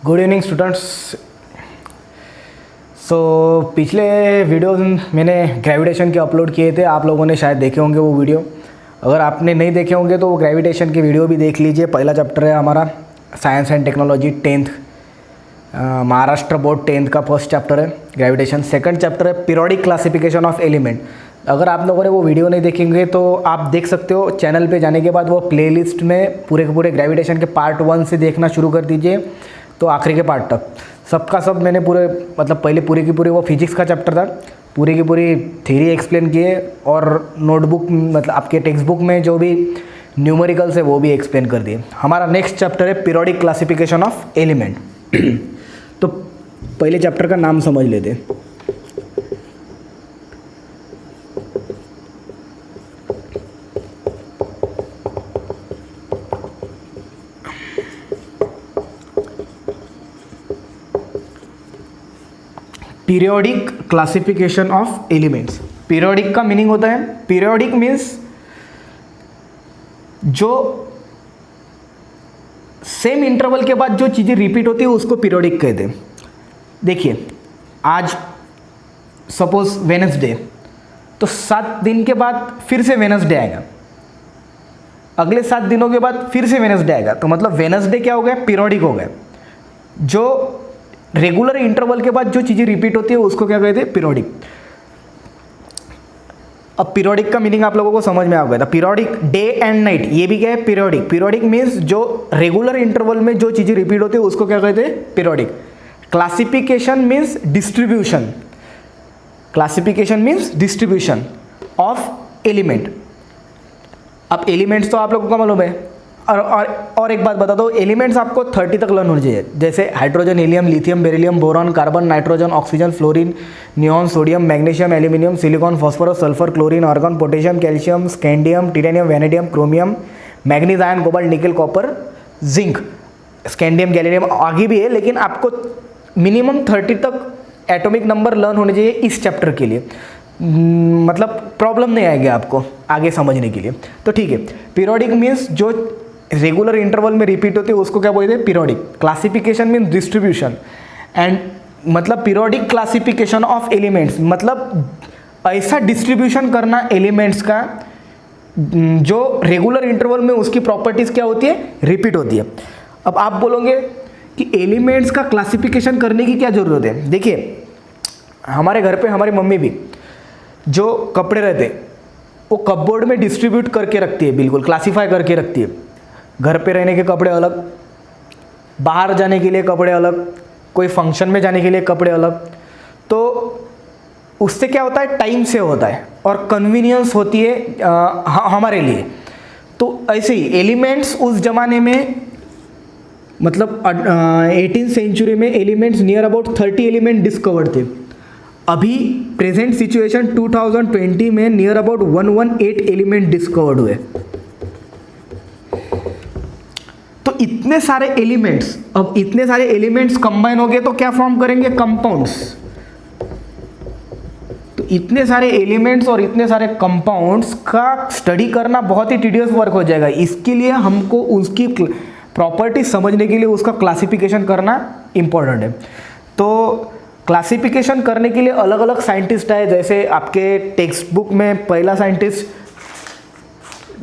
Good evening students. पिछले videos मैंने gravitation के अपलोड किए थे, आप लोगों ने शायद देखे होंगे वो वीडियो। अगर आपने नहीं देखे होंगे तो वो ग्रेविटेशन के वीडियो भी देख लीजिए। पहला चैप्टर है हमारा science and technology 10th Maharashtra board 10th का फर्स्ट चैप्टर है ग्रेविटेशन। सेकंड चैप्टर है पीरियोडिक क्लासिफिकेशन ऑफ एलिमेंट। अगर आप लोगों ने वो वीडियो नहीं देखेंगे तो आप देख सकते हो चैनल पे जाने के बाद वो प्लेलिस्ट में पूरे के पूरे ग्रेविटेशन के पार्ट 1 से देखना शुरू कर दीजिए तो आखिरी के पार्ट तक सबका सब मैंने पूरे पहले पूरी की पूरी वो फिजिक्स का चैप्टर था, पूरी की पूरी थ्योरी एक्सप्लेन किए और नोटबुक आपके टेक्स्ट बुक में जो भी न्यूमेरिकल्स है वो भी एक्सप्लेन कर दिए। हमारा नेक्स्ट चैप्टर है पीरियोडिक क्लासिफिकेशन ऑफ एलिमेंट। तो पहले चैप्टर का नाम समझ लेते हैं। Periodic classification of elements. Periodic का मीनिंग होता है, पीरियोडिक मीन्स जो सेम इंटरवल के बाद जो चीज़ें रिपीट होती है उसको पीरियोडिक कहते हैं। देखिए आज सपोज वेडनेसडे, तो 7 दिन के बाद फिर से वेडनेसडे आएगा, अगले 7 दिनों के बाद फिर से वेडनेसडे आएगा, तो मतलब वेडनेसडे क्या हो गया, पीरियोडिक हो गया। जो रेगुलर इंटरवल के बाद जो चीज़ें रिपीट होती है उसको क्या कहते हैं, पीरियोडिक। अब पीरियोडिक का मीनिंग आप लोगों को समझ में आ गया था। पीरियोडिक डे एंड नाइट, ये भी क्या है, पीरियोडिक। पीरियोडिक मीन्स जो रेगुलर इंटरवल में जो चीज़ें रिपीट होती है उसको क्या कहते हैं, periodic. Classification means distribution, classification means distribution of element. अब एलिमेंट्स तो आप लोगों को मालूम है। और एक बात बता दो, एलिमेंट्स आपको 30 तक लर्न होने चाहिए, जैसे hydrogen, helium, lithium, beryllium, boron, carbon, nitrogen, oxygen, fluorine, neon, sodium, magnesium, aluminium, silicon, phosphorus, sulphur, chlorine, argon, potassium, calcium, scandium, titanium, vanadium, chromium, manganese, iron, cobalt, nickel, copper, zinc, scandium, gallium आगे भी है, लेकिन आपको minimum 30 तक atomic number learn होने चाहिए इस chapter के लिए। मतलब प्रॉब्लम नहीं आएगी आपको आगे समझने के लिए। तो ठीक है, पीरियोडिक मीन्स जो रेगुलर इंटरवल में रिपीट होती है उसको क्या बोलते हैं, periodic. Classification means distribution and मतलब पीरियोडिक क्लासिफिकेशन ऑफ एलिमेंट्स, मतलब ऐसा डिस्ट्रीब्यूशन करना एलिमेंट्स का जो रेगुलर इंटरवल में उसकी प्रॉपर्टीज क्या होती है, रिपीट होती है। अब आप बोलोगे कि एलिमेंट्स का क्लासिफिकेशन करने की क्या जरूरत है। देखिए हमारे घर पे हमारी मम्मी भी जो कपड़े रहते वो कपबोर्ड में डिस्ट्रीब्यूट करके रखती है, बिल्कुल क्लासीफाई करके रखती है। घर पे रहने के कपड़े अलग, बाहर जाने के लिए कपड़े अलग, कोई फंक्शन में जाने के लिए कपड़े अलग। तो उससे क्या होता है, टाइम से होता है और कन्वीनियंस होती है हमारे लिए। तो ऐसे ही एलिमेंट्स उस जमाने में मतलब 18th सेंचुरी में elements near about 30 element discovered थे। अभी प्रेजेंट सिचुएशन 2020 में नियर अबाउट 118 एलिमेंट डिस्कवर्ड हुए। तो इतने सारे एलिमेंट्स, अब इतने सारे एलिमेंट्स कंबाइन हो गए तो क्या फॉर्म करेंगे, कंपाउंड्स। तो इतने सारे एलिमेंट्स और इतने सारे कंपाउंड्स का स्टडी करना बहुत ही टीडियस वर्क हो जाएगा। इसके लिए हमको उसकी प्रॉपर्टी समझने के लिए उसका क्लासिफिकेशन करना इंपॉर्टेंट है। तो क्लासिफिकेशन करने के लिए अलग अलग साइंटिस्ट आए, जैसे आपके टेक्स्ट बुक में पहला साइंटिस्ट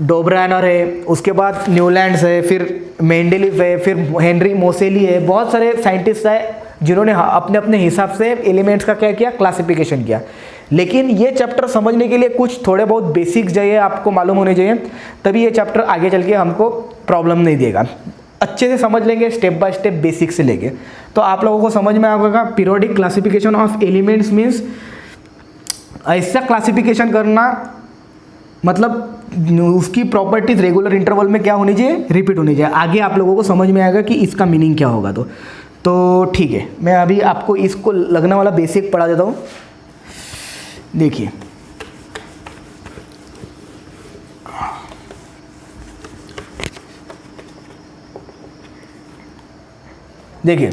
डोब्रानर है, उसके बाद न्यूलैंड्स है, फिर मेंडेलीव है, फिर हेनरी मोसेली है। बहुत सारे साइंटिस्ट आए जिन्होंने अपने अपने हिसाब से एलिमेंट्स का क्या किया, क्लासिफिकेशन किया। लेकिन ये चैप्टर समझने के लिए कुछ थोड़े बहुत बेसिक्स चाहिए, आपको मालूम होने चाहिए, तभी ये चैप्टर आगे चल के हमको प्रॉब्लम नहीं देगा। अच्छे से समझ लेंगे स्टेप बाय स्टेप बेसिक से लेके, तो आप लोगों को समझ में आएगा। Periodic classification of elements means ऐसा क्लासिफिकेशन करना, मतलब उसकी प्रॉपर्टीज रेगुलर इंटरवल में क्या होनी चाहिए, रिपीट होनी चाहिए। आगे आप लोगों को समझ में आएगा कि इसका मीनिंग क्या होगा। तो ठीक है, मैं अभी आपको इसको लगने वाला बेसिक पढ़ा देता हूँ। देखिए देखिए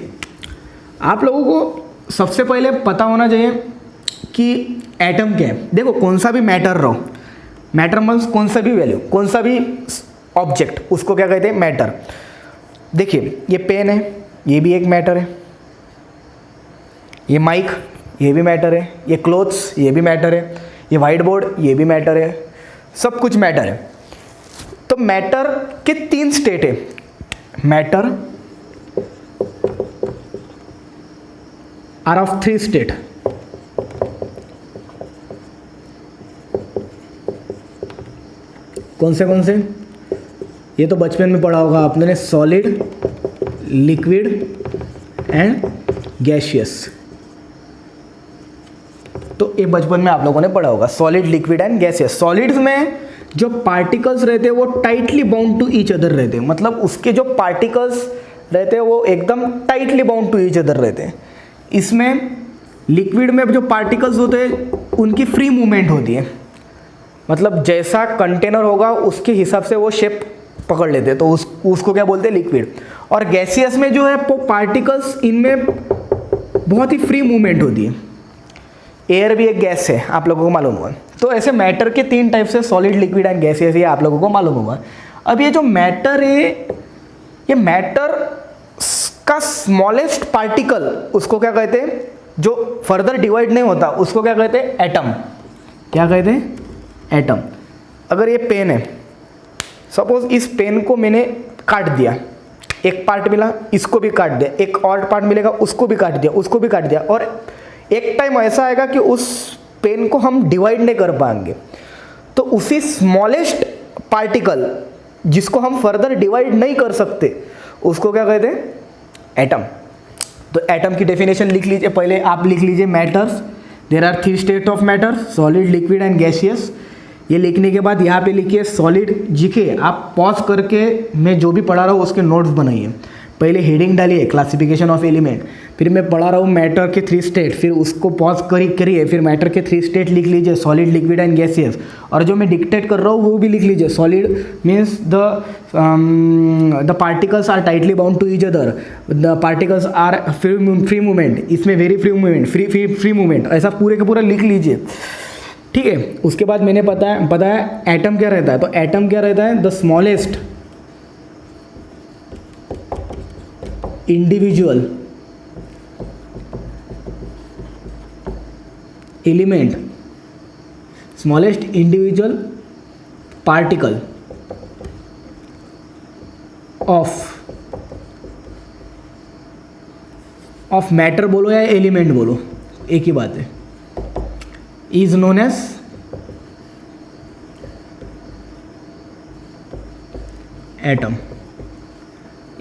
आप लोगों को सबसे पहले पता होना चाहिए कि एटम क्या है। देखो कौन सा भी मैटर रहो, मैटर मीन्स कौन सा भी वैल्यू, कौन सा भी ऑब्जेक्ट, उसको क्या कहते हैं, मैटर। देखिए ये पेन है, ये भी एक मैटर है, ये माइक ये भी मैटर है, ये क्लोथ्स ये भी मैटर है, ये वाइट बोर्ड ये भी मैटर है, सब कुछ मैटर है। तो मैटर के 3 स्टेट है, मैटर आर ऑफ 3 स्टेट। कौन से? ये तो बचपन में पढ़ा होगा आपने, सॉलिड, लिक्विड एंड गैसियस। तो ये बचपन में आप लोगों ने पढ़ा होगा, solid, liquid and gaseous. Solids में जो पार्टिकल्स रहते हैं वो tightly bound to each other रहते हैं, मतलब उसके जो पार्टिकल्स रहते हैं वो एकदम tightly bound to each other रहते हैं। इसमें लिक्विड में जो पार्टिकल्स होते हैं उनकी फ्री मूवमेंट होती है, मतलब जैसा कंटेनर होगा उसके हिसाब से वो शेप पकड़ लेते हैं, तो उसको क्या बोलते हैं, लिक्विड। और गैसियस में जो है वो पार्टिकल्स इनमें बहुत ही फ्री मूवमेंट होती है। एयर भी एक गैस है, आप लोगों को मालूम होगा। तो ऐसे मैटर के 3 टाइप से, सॉलिड, लिक्विड एंड गैसियस, ये आप लोगों को मालूम होगा। अब ये जो मैटर है, ये मैटर का स्मॉलेस्ट पार्टिकल, उसको क्या कहते हैं, जो फर्दर डिवाइड नहीं होता, उसको क्या कहते हैं, एटम। क्या कहते हैं, एटम। अगर ये पेन है, सपोज इस पेन को मैंने काट दिया, एक पार्ट मिला, इसको भी काट दिया, एक और पार्ट मिलेगा, उसको भी काट दिया, उसको भी काट दिया, और एक टाइम ऐसा आएगा कि उस पेन को हम डिवाइड नहीं कर पाएंगे। तो उसी स्मॉलेस्ट पार्टिकल जिसको हम फर्दर डिवाइड नहीं कर सकते, उसको क्या कहते हैं, एटम। तो एटम की डेफिनेशन लिख लीजिए, पहले आप लिख लीजिए matters, there are 3 state of matter, solid, liquid and gaseous. ये लिखने के बाद यहाँ पे लिखिए सॉलिड, लिखिए, आप पॉज करके मैं जो भी पढ़ा रहा हूँ उसके नोट्स बनाइए। पहले हेडिंग डालिए क्लासिफिकेशन ऑफ एलिमेंट, फिर मैं पढ़ा रहा हूँ मैटर के 3 स्टेट, फिर उसको पॉज करिए, फिर मैटर के 3 स्टेट लिख लीजिए, सॉलिड, लिक्विड एंड गैसियस। और जो मैं डिक्टेट कर रहा हूँ वो भी लिख लीजिए, solid means the particles are tightly bound to each other, the particles are free movement, इसमें very free movement, free movement, ऐसा पूरे का पूरा लिख लीजिए, ठीक है। उसके बाद मैंने बताया एटम क्या रहता है। तो एटम क्या रहता है, the smallest individual element, smallest individual particle of matter बोलो या एलिमेंट बोलो, एक ही बात है, इज नोन एज एटम।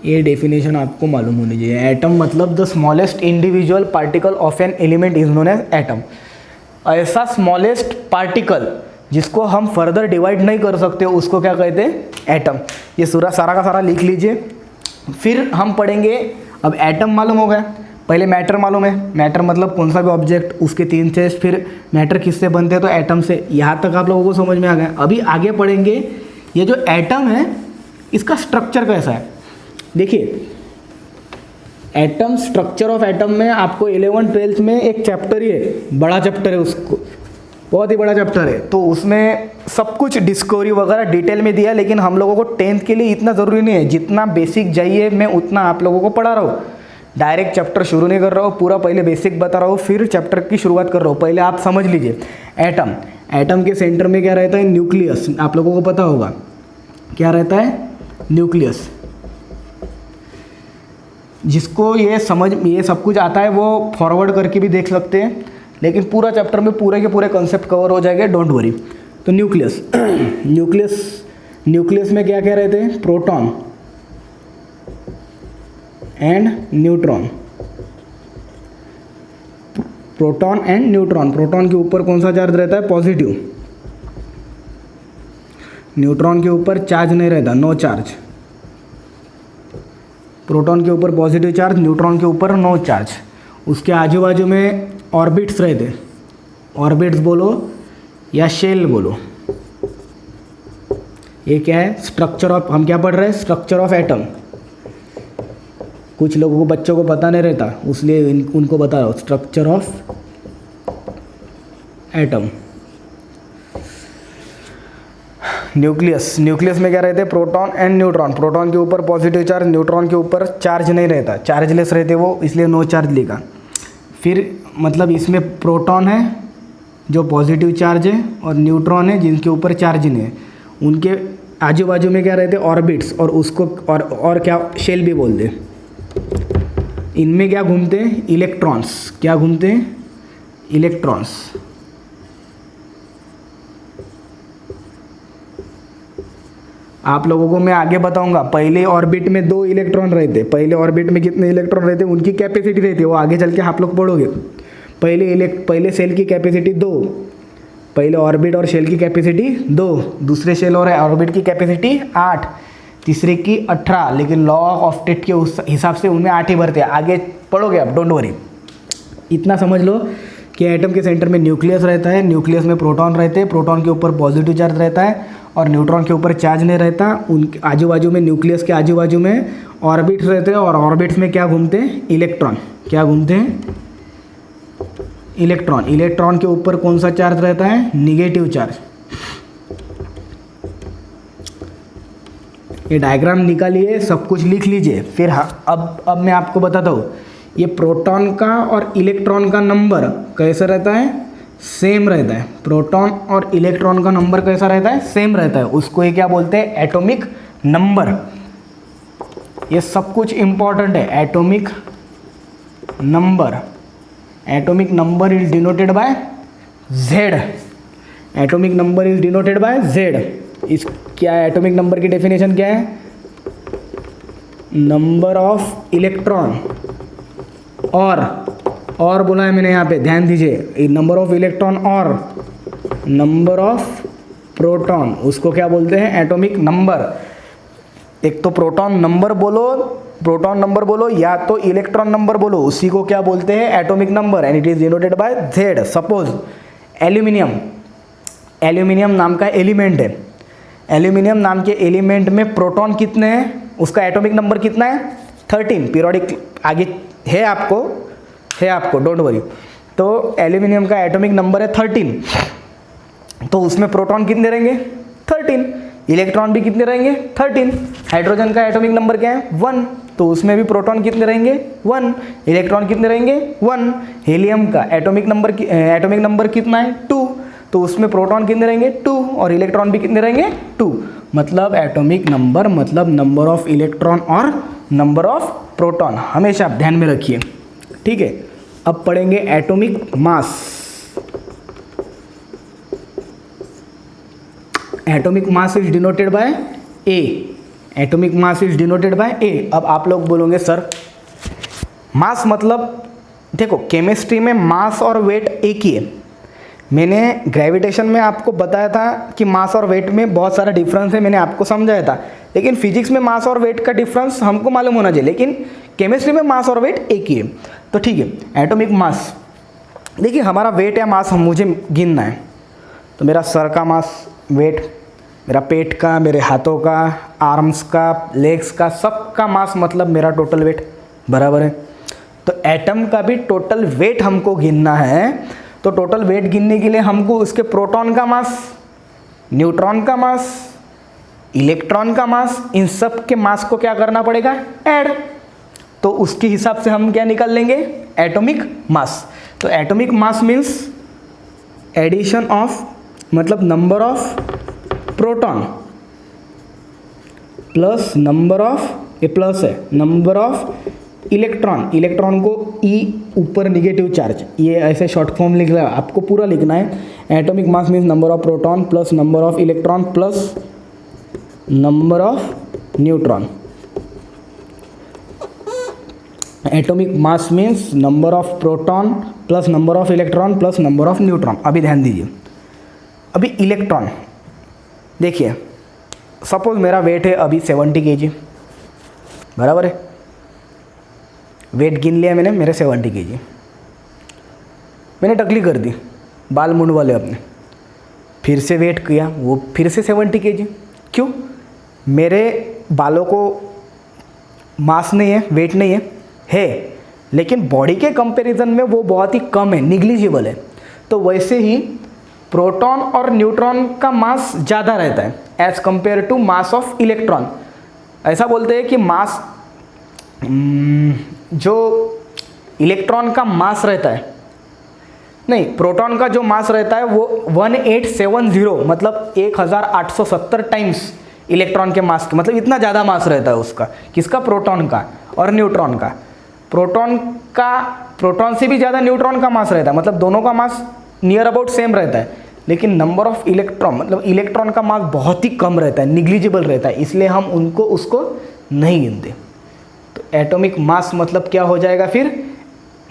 ये डेफिनेशन आपको मालूम होनी चाहिए। एटम मतलब the smallest individual particle of an element is known as atom. ऐसा स्मॉलेस्ट पार्टिकल जिसको हम फर्दर डिवाइड नहीं कर सकते उसको क्या कहते हैं, एटम। ये सारा का सारा लिख लीजिए। फिर हम पढ़ेंगे, अब एटम मालूम हो गया, पहले मैटर मालूम है, मैटर मतलब कौन सा भी ऑब्जेक्ट, उसके 3 स्टेज, फिर मैटर किससे बनते हैं, तो एटम से। यहाँ तक आप लोगों को समझ में आ गया। अभी आगे पढ़ेंगे ये जो एटम है इसका स्ट्रक्चर कैसा है। देखिए एटम, स्ट्रक्चर ऑफ एटम में आपको 11th-12th में एक चैप्टर ही है, बड़ा चैप्टर है, उसको बहुत ही बड़ा चैप्टर है। तो उसमें सब कुछ डिस्कवरी वगैरह डिटेल में दिया, लेकिन हम लोगों को 10th के लिए इतना ज़रूरी नहीं है। जितना बेसिक जाइए मैं उतना आप लोगों को पढ़ा रहा हूँ, डायरेक्ट चैप्टर शुरू नहीं कर रहा हूँ, पूरा पहले बेसिक बता रहा हूँ, फिर चैप्टर की शुरुआत कर रहा हूँ। पहले आप समझ लीजिए एटम। एटम के सेंटर में क्या रहता है, न्यूक्लियस। आप लोगों को पता होगा क्या रहता है, न्यूक्लियस। जिसको ये सब कुछ आता है वो फॉरवर्ड करके भी देख सकते हैं, लेकिन पूरा चैप्टर में पूरे के पूरे कॉन्सेप्ट कवर हो जाएगा, डोंट वरी। तो न्यूक्लियस न्यूक्लियस में क्या क्या रहते हैं, proton and neutron. Proton and neutron. Proton के ऊपर कौन सा चार्ज रहता है, पॉजिटिव। न्यूट्रॉन के ऊपर चार्ज नहीं रहता, नो चार्ज। प्रोटॉन के ऊपर पॉजिटिव चार्ज, न्यूट्रॉन के ऊपर नो चार्ज। उसके आजू बाजू में ऑर्बिट्स रहते, ऑर्बिट्स बोलो या शेल बोलो। ये क्या है, स्ट्रक्चर ऑफ, हम क्या पढ़ रहे हैं, स्ट्रक्चर ऑफ एटम। कुछ लोगों को, बच्चों को पता नहीं रहता, इसलिए उनको बता रहा हूँ, structure of atom. Nucleus, nucleus में क्या रहते हैं? Proton and neutron. प्रोटॉन के ऊपर पॉजिटिव चार्ज, न्यूट्रॉन के ऊपर चार्ज नहीं रहता, चार्जलेस रहते वो, इसलिए नो चार्ज लिखा। फिर मतलब इसमें प्रोटॉन है जो पॉजिटिव चार्ज है और न्यूट्रॉन है जिनके ऊपर चार्ज नहीं है। उनके आजू बाजू में क्या रहते हैं? ऑर्बिट्स, और उसको और क्या शेल भी बोलते हैं। इनमें क्या घूमते हैं? इलेक्ट्रॉन्स। क्या घूमते हैं? इलेक्ट्रॉन्स। आप लोगों को मैं आगे बताऊंगा। पहले ऑर्बिट में 2 इलेक्ट्रॉन रहते, पहले ऑर्बिट में कितने इलेक्ट्रॉन रहते, उनकी कैपेसिटी रहती है, वो आगे चल के आप लोग पढ़ोगे। पहले सेल की कैपेसिटी 2, पहले ऑर्बिट और शेल की कैपेसिटी 2, दूसरे शेल और ऑर्बिट की कैपेसिटी 8, तीसरे की 18, लेकिन लॉ ऑफ टेट के उस हिसाब से उनमें 8 ही भरते हैं। आगे पढ़ोगे आप, डोंट वरी। इतना समझ लो कि एटम के सेंटर में न्यूक्लियस रहता है, न्यूक्लियस में प्रोटॉन रहते हैं, प्रोटॉन के ऊपर पॉजिटिव चार्ज रहता है और न्यूट्रॉन के ऊपर चार्ज नहीं रहता। उनके आजू बाजू में, न्यूक्लियस के आजू बाजू में ऑर्बिट्स रहते हैं, और ऑर्बिट्स में क्या घूमते हैं? इलेक्ट्रॉन। क्या घूमते हैं? इलेक्ट्रॉन। इलेक्ट्रॉन के ऊपर कौन सा चार्ज रहता है? Negative charge. ये डायग्राम निकालिए, सब कुछ लिख लीजिए। फिर अब मैं आपको बताता हूँ, ये प्रोटॉन का और इलेक्ट्रॉन का नंबर कैसा रहता है? सेम रहता है। प्रोटॉन और इलेक्ट्रॉन का नंबर कैसा रहता है? सेम रहता है। उसको ये क्या बोलते हैं? Atomic number. ये सब कुछ इंपॉर्टेंट है। Atomic number, atomic number is denoted bye Z। Atomic number is denoted bye Z। इस क्या है एटॉमिक नंबर की डेफिनेशन? क्या है? नंबर ऑफ इलेक्ट्रॉन, और बोला है मैंने यहाँ पे, ध्यान दीजिए। नंबर ऑफ इलेक्ट्रॉन और नंबर ऑफ प्रोटॉन, उसको क्या बोलते हैं? Atomic number. एक तो प्रोटॉन नंबर बोलो या तो इलेक्ट्रॉन नंबर बोलो, उसी को क्या बोलते हैं? Atomic number, and it is denoted bye Z। Suppose aluminium नाम का एलिमेंट है। एल्यूमिनियम नाम के एलिमेंट में प्रोटॉन कितने हैं? उसका एटॉमिक नंबर कितना है? 13। पीरियोडिक आगे है आपको, डोंट वरी। तो एल्यूमिनियम का एटॉमिक नंबर है 13, तो उसमें प्रोटॉन कितने रहेंगे? 13। इलेक्ट्रॉन भी कितने रहेंगे? 13। हाइड्रोजन का एटॉमिक नंबर क्या है? 1, तो उसमें भी प्रोटॉन कितने रहेंगे? 1। इलेक्ट्रॉन कितने रहेंगे? 1। हीलियम का एटॉमिक नंबर कितना है? 2, तो उसमें प्रोटॉन कितने रहेंगे? 2, और इलेक्ट्रॉन भी कितने रहेंगे? 2। मतलब एटॉमिक नंबर मतलब नंबर ऑफ इलेक्ट्रॉन और नंबर ऑफ प्रोटॉन, हमेशा आप ध्यान में रखिए, ठीक है। अब पढ़ेंगे atomic mass. Atomic mass is denoted by A. Atomic mass is denoted by A. अब आप लोग बोलोगे सर मास मतलब, देखो केमिस्ट्री में मास और वेट एक ही है। मैंने ग्रेविटेशन में आपको बताया था कि मास और वेट में बहुत सारा डिफरेंस है, मैंने आपको समझाया था। लेकिन फिजिक्स में मास और वेट का डिफरेंस हमको मालूम होना चाहिए, लेकिन केमिस्ट्री में मास और वेट एक ही है। तो ठीक है, एटॉमिक मास, देखिए हमारा वेट या मास मुझे गिनना है, तो मेरा सर का मास वेट, मेरा पेट का, मेरे हाथों का, आर्म्स का, लेग्स का, सब का मास मतलब मेरा टोटल वेट, बराबर है। तो एटम का भी टोटल वेट हमको गिनना है। तो टोटल वेट गिनने के लिए हमको उसके प्रोटॉन का मास, न्यूट्रॉन का मास, इलेक्ट्रॉन का मास, इन सब के मास को क्या करना पड़ेगा? ऐड। तो उसके हिसाब से हम क्या निकाल लेंगे? Atomic mass. तो atomic mass means addition of, मतलब number of proton plus number of, ये प्लस है, नंबर ऑफ इलेक्ट्रॉन। इलेक्ट्रॉन को ई ऊपर निगेटिव चार्ज, ये ऐसे शॉर्ट फॉर्म लिख रहा है, आपको पूरा लिखना है। Atomic mass means number of proton plus number of electron plus number of neutron. Atomic mass means number of proton plus number of electron plus number of neutron. अभी ध्यान दीजिए, अभी इलेक्ट्रॉन देखिए, सपोज मेरा वेट है अभी 70 kg, बराबर है। वेट गिन लिया मैंने, मेरे 70 kg। मैंने टकली कर दी, बाल मुंड वाले अपने, फिर से वेट किया, वो फिर से 70 kg। क्यों? मेरे बालों को मास नहीं है, वेट नहीं है, लेकिन बॉडी के कंपैरिजन में वो बहुत ही कम है, निग्लिजिबल है। तो वैसे ही प्रोटॉन और न्यूट्रॉन का मास ज़्यादा रहता है। As compare to mass of electron. ऐसा बोलते हैं कि मास, जो इलेक्ट्रॉन का मास रहता है, नहीं, प्रोटॉन का जो मास रहता है वो 1870 मतलब 1870 टाइम्स इलेक्ट्रॉन के मास के, मतलब इतना ज़्यादा मास रहता है उसका। किसका? प्रोटॉन का और न्यूट्रॉन का। प्रोटॉन से भी ज़्यादा न्यूट्रॉन का मास रहता है, मतलब दोनों का मास नियर अबाउट सेम रहता है, लेकिन नंबर ऑफ इलेक्ट्रॉन, मतलब इलेक्ट्रॉन का मास बहुत ही कम रहता है, निग्लिजिबल रहता है, इसलिए हम उसको नहीं गिनते। तो एटॉमिक मास मतलब क्या हो जाएगा फिर?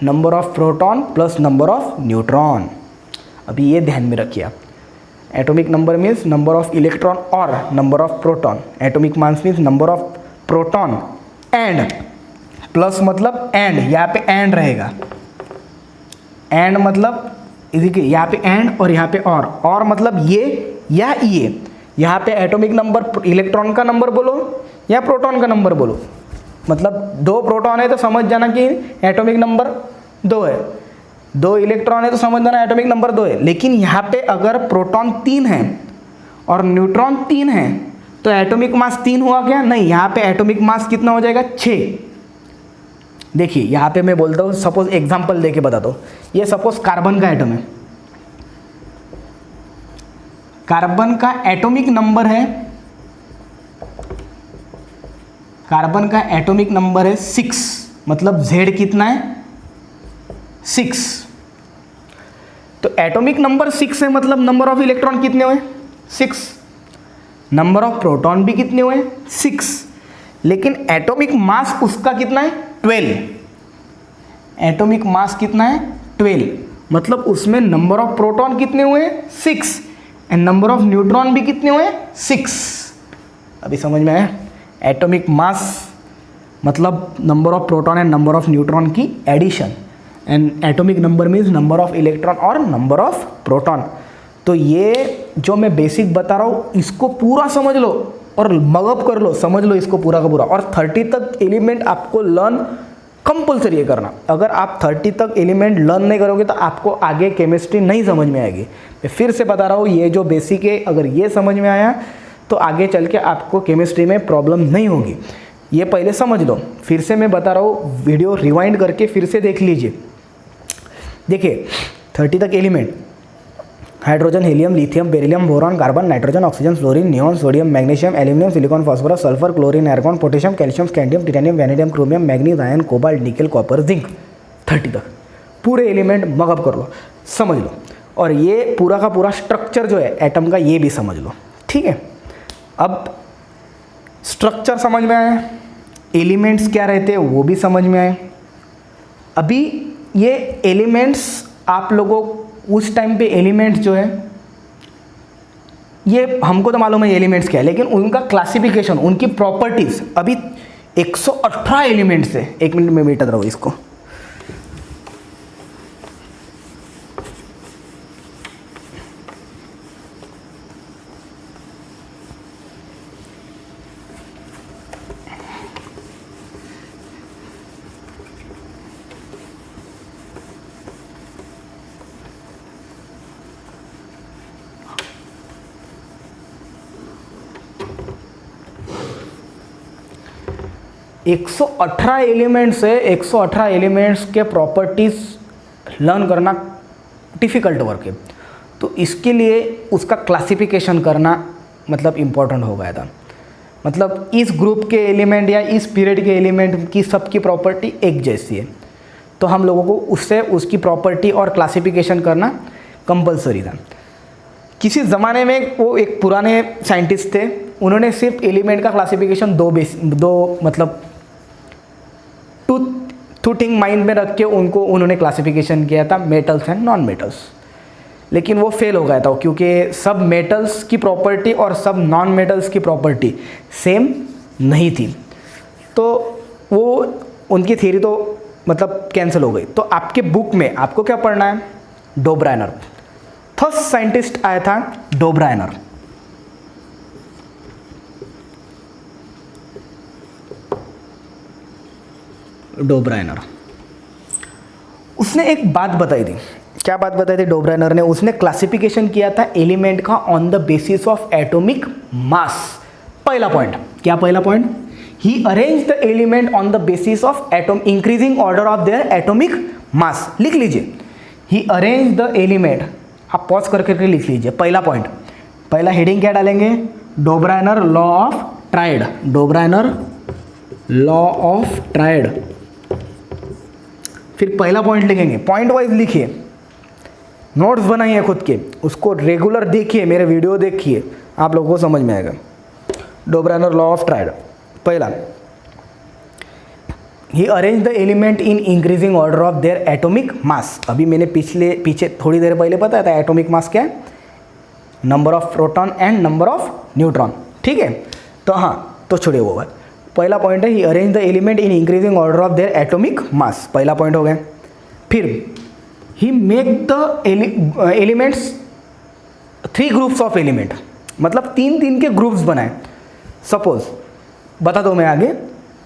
Number of proton plus number of neutron. अभी ये ध्यान में रखिए आप। Atomic number means number of electron और number of proton. Atomic mass means number of proton and, plus मतलब एंड, यहाँ पे एंड रहेगा। एंड मतलब देखिए यहाँ पे एंड और यहाँ पे और मतलब ये या ये। यहाँ पे एटॉमिक नंबर इलेक्ट्रॉन का नंबर बोलो या प्रोटॉन का नंबर बोलो, मतलब 2 प्रोटॉन है तो समझ जाना कि एटॉमिक नंबर 2 है, 2 इलेक्ट्रॉन है तो समझ जाना एटॉमिक नंबर 2 है। लेकिन यहाँ पे अगर प्रोटॉन 3 है और न्यूट्रॉन 3 है तो एटॉमिक मास 3 हुआ क्या? नहीं, यहाँ पे एटॉमिक मास कितना हो जाएगा? 6। देखिए यहाँ पे मैं बोलता हूँ, सपोज एग्जांपल देके बताता हूँ। ये सपोज कार्बन का एटम है, कार्बन का एटॉमिक नंबर है, कार्बन का एटॉमिक नंबर है 6, मतलब Z कितना है? 6। तो एटॉमिक नंबर 6 है, मतलब नंबर ऑफ इलेक्ट्रॉन कितने हुए? 6। नंबर ऑफ प्रोटॉन भी कितने हुए? 6। लेकिन एटॉमिक मास उसका कितना है? 12। एटॉमिक मास कितना है? 12, मतलब उसमें नंबर ऑफ प्रोटॉन कितने हुए? 6 एंड नंबर ऑफ न्यूट्रॉन भी कितने हुए? 6। अभी समझ में आया? एटॉमिक मास मतलब number of proton and number of neutron की addition, and atomic number means number of electron और नंबर ऑफ प्रोटॉन। तो ये जो मैं बेसिक बता रहा हूँ इसको पूरा समझ लो और मगअप कर लो, समझ लो इसको पूरा का पूरा। और 30 तक एलिमेंट आपको लर्न कंपल्सरी है करना। अगर आप 30 तक एलिमेंट लर्न नहीं करोगे तो आपको आगे केमिस्ट्री नहीं समझ में आएगी। मैं फिर से बता रहा हूँ, ये जो बेसिक है अगर ये समझ में आया तो आगे चल के आपको केमिस्ट्री में प्रॉब्लम नहीं होगी। ये पहले समझ लो, फिर से मैं बता रहा हूँ, वीडियो रिवाइंड करके फिर से देख लीजिए। देखिए 30 तक element: hydrogen, helium, lithium, beryllium, boron, carbon, nitrogen, oxygen, fluorine, neon, sodium, magnesium, aluminium, silicon, phosphorus, sulphur, chlorine, argon, potassium, calcium, scandium, titanium, vanadium, chromium, manganese, iron, cobalt, nickel, copper, zinc. 30 तक पूरे element mug up कर लो, समझ लो। और ये पूरा का पूरा structure जो है एटम का ये भी समझ लो, ठीक है। अब स्ट्रक्चर समझ में आया, एलिमेंट्स क्या रहते हैं वो भी समझ में आए। अभी ये एलिमेंट्स आप लोगों उस टाइम पे एलिमेंट्स जो है ये हमको तो मालूम है एलिमेंट्स क्या है, लेकिन उनका क्लासिफिकेशन, उनकी प्रॉपर्टीज, अभी 118 एलिमेंट्स है। 1 मिनट में मिटा रहो इसको। एक 118 एलिमेंट्स है, 118 एलिमेंट्स के प्रॉपर्टीज लर्न करना डिफ़िकल्ट वर्क है। तो इसके लिए उसका क्लासिफिकेशन करना मतलब इम्पोर्टेंट हो गया था। मतलब इस ग्रुप के एलिमेंट या इस पीरियड के एलिमेंट की सबकी प्रॉपर्टी एक जैसी है, तो हम लोगों को उससे उसकी प्रॉपर्टी और क्लासिफिकेशन करना कंपलसरी था। किसी ज़माने में वो एक पुराने साइंटिस्ट थे, उन्होंने सिर्फ एलिमेंट का क्लासिफिकेशन दो मतलब टू थिंग माइंड में रख के उन्होंने क्लासिफिकेशन किया था, मेटल्स एंड नॉन मेटल्स। लेकिन वो फेल हो गया था क्योंकि सब मेटल्स की प्रॉपर्टी और सब नॉन मेटल्स की प्रॉपर्टी सेम नहीं थी, तो वो उनकी थ्योरी तो मतलब कैंसिल हो गई। तो आपके बुक में आपको क्या पढ़ना है? डोब्राइनर। फर्स्ट साइंटिस्ट आया था डोब्राइनर। डोब्राइनर उसने एक बात बताई थी क्या बात बताई थी डोब्राइनर ने? उसने क्लासिफिकेशन किया था एलिमेंट का on the basis of atomic mass. पहला पॉइंट क्या? पहला point, he arrange the element on the basis of atom increasing order of their atomic मास। लिख लीजिए, ही अरेंज द एलिमेंट, आप पॉज करके लिख लीजिए। पहला पॉइंट, पहला हेडिंग क्या डालेंगे? Döbereiner law of tried, Döbereiner law of tried. फिर पहला पॉइंट लिखेंगे, पॉइंट वाइज लिखिए, नोट्स बनाइए खुद के, उसको रेगुलर देखिए, मेरे वीडियो देखिए, आप लोगों को समझ में आएगा। डोब्राइनर लॉ ऑफ ट्राइड, पहला, he arrange the element in increasing order of their atomic mass. अभी मैंने पीछे थोड़ी देर पहले बताया था एटॉमिक मास क्या है? Number of proton and number of neutron, ठीक है? तो हाँ, तो छोड़िए वो बात। पहला पॉइंट है he arrange the element in increasing order of their atomic mass, पहला पॉइंट हो गया। फिर he make the elements 3 groups of element, मतलब 3 के ग्रुप्स बनाए। सपोज बता दो मैं आगे,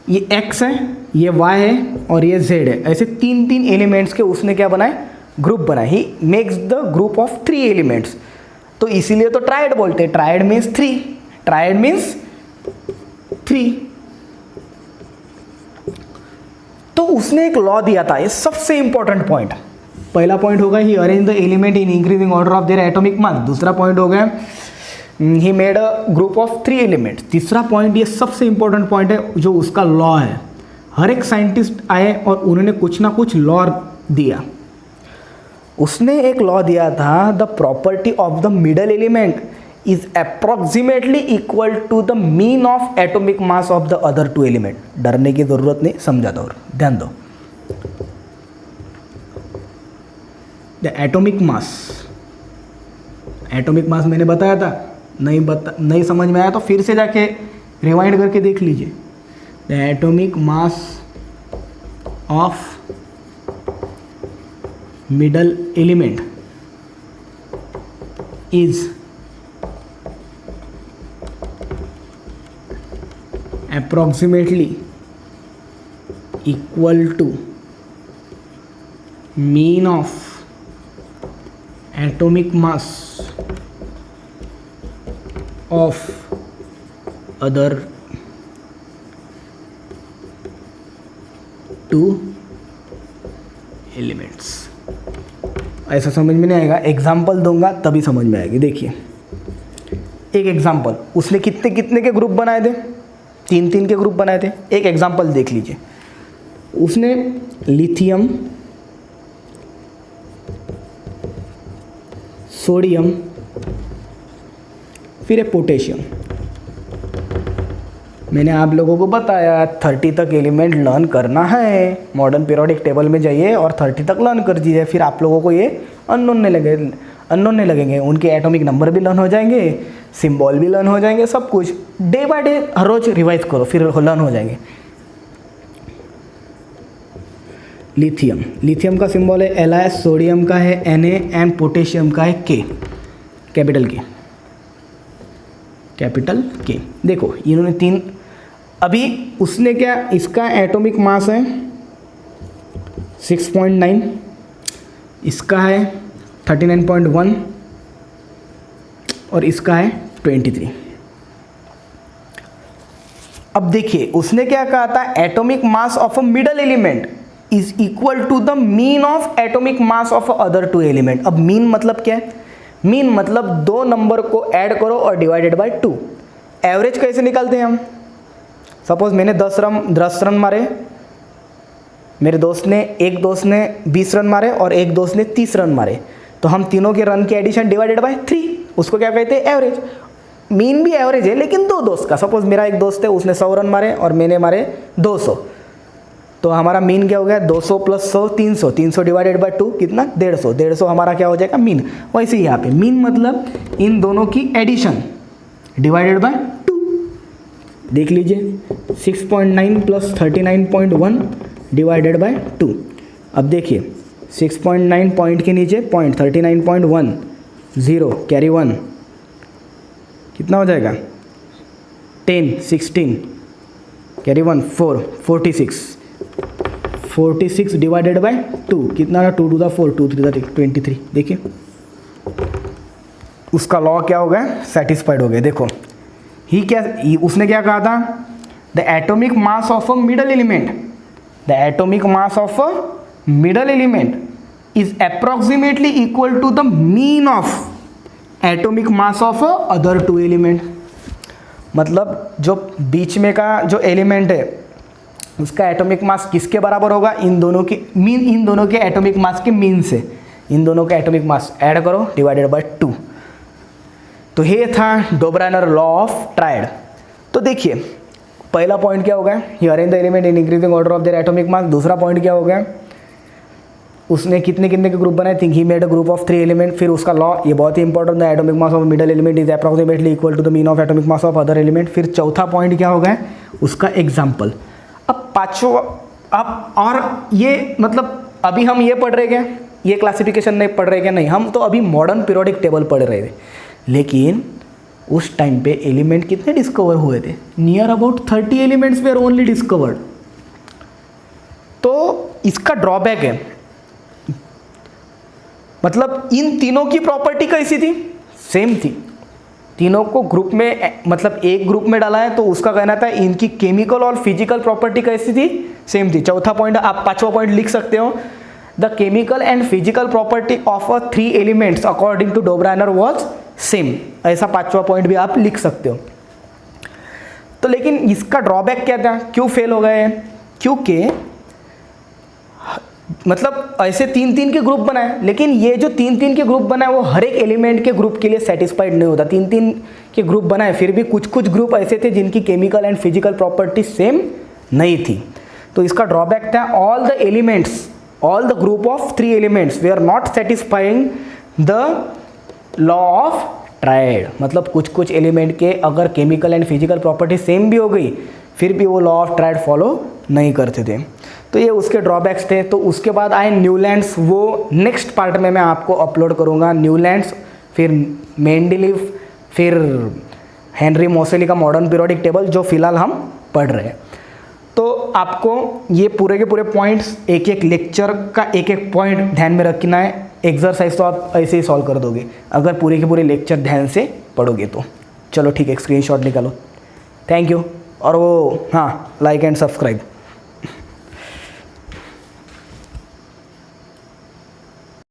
ये x है, ये y है और ये z है, ऐसे 3 एलिमेंट्स के उसने क्या बनाए? ग्रुप बनाए। He makes the group of 3 elements, तो इसीलिए तो ट्राइड बोलते हैं। Tried means 3, tried means 3। तो उसने एक लॉ दिया था, ये सबसे इंपॉर्टेंट पॉइंट। पहला पॉइंट होगा he arrange the element in increasing order of their atomic mass. दूसरा पॉइंट हो गया he made a group of 3 elements. तीसरा पॉइंट, ये सबसे इंपॉर्टेंट पॉइंट है, जो उसका लॉ है। हर एक साइंटिस्ट आए और उन्होंने कुछ ना कुछ लॉ दिया। उसने एक लॉ दिया था, the property of the middle element is approximately equal to the mean of atomic mass of the other 2 element. डरने की जरूरत नहीं, समझा दो और ध्यान दो। द एटॉमिक मास मैंने बताया था, नहीं समझ में आया तो फिर से जाके रिवाइंड करके देख लीजिए। The atomic mass of middle element is approximately equal to mean of atomic mass of other 2 elements. ऐसा समझ में नहीं आएगा, एग्जाम्पल दूंगा तभी समझ में आएगी। देखिए एक एग्जाम्पल, उसने कितने के ग्रुप बनाए थे? 3 के ग्रुप बनाए थे। एक एग्जाम्पल देख लीजिए, उसने लिथियम, सोडियम, फिर है पोटेशियम। मैंने आप लोगों को बताया 30 तक एलिमेंट लर्न करना है, मॉडर्न पीरियोडिक टेबल में जाइए और 30 तक लर्न कर दीजिए। फिर आप लोगों को ये अननोन नहीं लगेंगे, उनके एटॉमिक नंबर भी लर्न हो जाएंगे, सिंबल भी लर्न हो जाएंगे, सब कुछ डे बाय डे हर रोज रिवाइज करो, फिर लर्न हो जाएंगे। लिथियम का सिंबल है Li, सोडियम का है Na एंड पोटेशियम का है K, कैपिटल K। देखो इन्होंने 3, अभी उसने क्या, इसका एटॉमिक मास है 6.9, इसका है 39.1 और इसका है 23। अब देखिए उसने क्या कहा था, atomic mass of a middle element is equal to the mean of atomic mass of other 2 element. अब मीन मतलब क्या है? मीन मतलब 2 नंबर को ऐड करो और डिवाइडेड बाय 2। एवरेज कैसे निकालते हैं हम? सपोज मैंने 10 रन मारे, मेरे एक दोस्त ने 20 रन मारे और एक दोस्त ने 30 रन मारे, तो हम तीनों के रन की एडिशन डिवाइडेड बाय 3, उसको क्या कहते हैं? एवरेज। मीन भी एवरेज है लेकिन 2 दोस्त का। सपोज मेरा एक दोस्त है, उसने 100 रन मारे और मैंने मारे 200, तो हमारा मीन क्या हो गया? 200 + 100 300, 300 डिवाइडेड बाय 2 कितना? 150, 150 हमारा क्या हो जाएगा? मीन। वैसे ही यहाँ पे मीन मतलब इन दोनों की एडिशन डिवाइडेड बाय 2। देख लीजिए 6.9 + 39.1 डिवाइडेड बाय 2। अब देखिए 6.9 पॉइंट के नीचे पॉइंट, 39.1 0 कैरी 1 कितना हो जाएगा? 10 16 कैरी 1 4 46 46 डिवाइडेड बाय 2 कितना ना, 2 to the 4, 2 3 23। देखिए उसका लॉ क्या हो गया, सेटिस्फाइड हो गया। देखो उसने क्या कहा था, the atomic mass of a middle element, the atomic mass of a middle element is approximately equal to the mean of atomic mass of other 2 element. मतलब जो बीच में का जो एलिमेंट है उसका एटॉमिक मास किसके बराबर होगा, इन दोनों के एटॉमिक मास के मीन से, इन दोनों के एटॉमिक मास ऐड करो डिवाइडेड बाय 2। तो ये था डोब्रानर लॉ ऑफ ट्रायड। तो देखिए पहला पॉइंट क्या हो गया, he arrange the element in increasing order of their atomic mass. दूसरा पॉइंट क्या हो गया, उसने कितने कितने के ग्रुप बनाए, think he made a group of 3 element. फिर उसका लॉ, ये बहुत ही important, the atomic mass of middle element is approximately equal to the mean of atomic mass of other element. फिर चौथा पॉइंट क्या हो गया, उसका एग्जाम्पल। अब पांचवा, अब और ये मतलब अभी हम ये पढ़ रहे क्या, ये क्लासिफिकेशन नहीं पढ़ रहे क्या, नहीं, हम तो अभी मॉडर्न पीरियोडिक टेबल पढ़ रहे थे। लेकिन उस टाइम पे एलिमेंट कितने डिस्कवर हुए थे, near about 30 elements were only discovered. तो इसका ड्रॉबैक है, मतलब इन तीनों की प्रॉपर्टी कैसी थी, सेम थी। तीनों को ग्रुप में, मतलब एक ग्रुप में डाला है, तो उसका कहना था इनकी केमिकल और फिजिकल प्रॉपर्टी कैसी थी, सेम थी। चौथा पॉइंट, आप पांचवा पॉइंट लिख सकते हो, the chemical and physical property of a 3 elements according to Dobereiner was same. ऐसा पांचवा पॉइंट भी आप लिख सकते हो। तो लेकिन इसका ड्रॉबैक क्या था, क्यों फेल हो गए, क्योंकि मतलब ऐसे 3-3 के ग्रुप बनाए, लेकिन ये जो 3-3 के ग्रुप बनाए वो हर एक एलिमेंट के ग्रुप के लिए सेटिस्फाइड नहीं होता। 3-3 के ग्रुप बनाए, फिर भी कुछ कुछ ग्रुप ऐसे थे जिनकी chemical and physical property same नहीं थी। तो इसका ड्रॉबैक था, all the elements, all the group of 3 elements they are not satisfying the law of triad. मतलब कुछ कुछ एलिमेंट के अगर chemical and physical property same भी हो गई, फिर भी वो लॉ ऑफ ट्रायड फॉलो नहीं करते थे। तो ये उसके ड्रॉबैक्स थे। तो उसके बाद आए न्यूलैंड्स, वो नेक्स्ट पार्ट में मैं आपको अपलोड करूँगा। न्यूलैंड्स, फिर मेंडलीव, फिर हेनरी मोसेली का मॉडर्न पीरियोडिक टेबल, जो फिलहाल हम पढ़ रहे हैं। तो आपको ये पूरे के पूरे पॉइंट्स, एक एक लेक्चर का एक एक पॉइंट ध्यान में रखना है। एक्सरसाइज तो आप ऐसे ही सॉल्व कर दोगे अगर पूरे के पूरे लेक्चर ध्यान से पढ़ोगे तो। चलो ठीक है, स्क्रीनशॉट निकालो। Thank you. और वो हाँ, लाइक एंड सब्सक्राइब।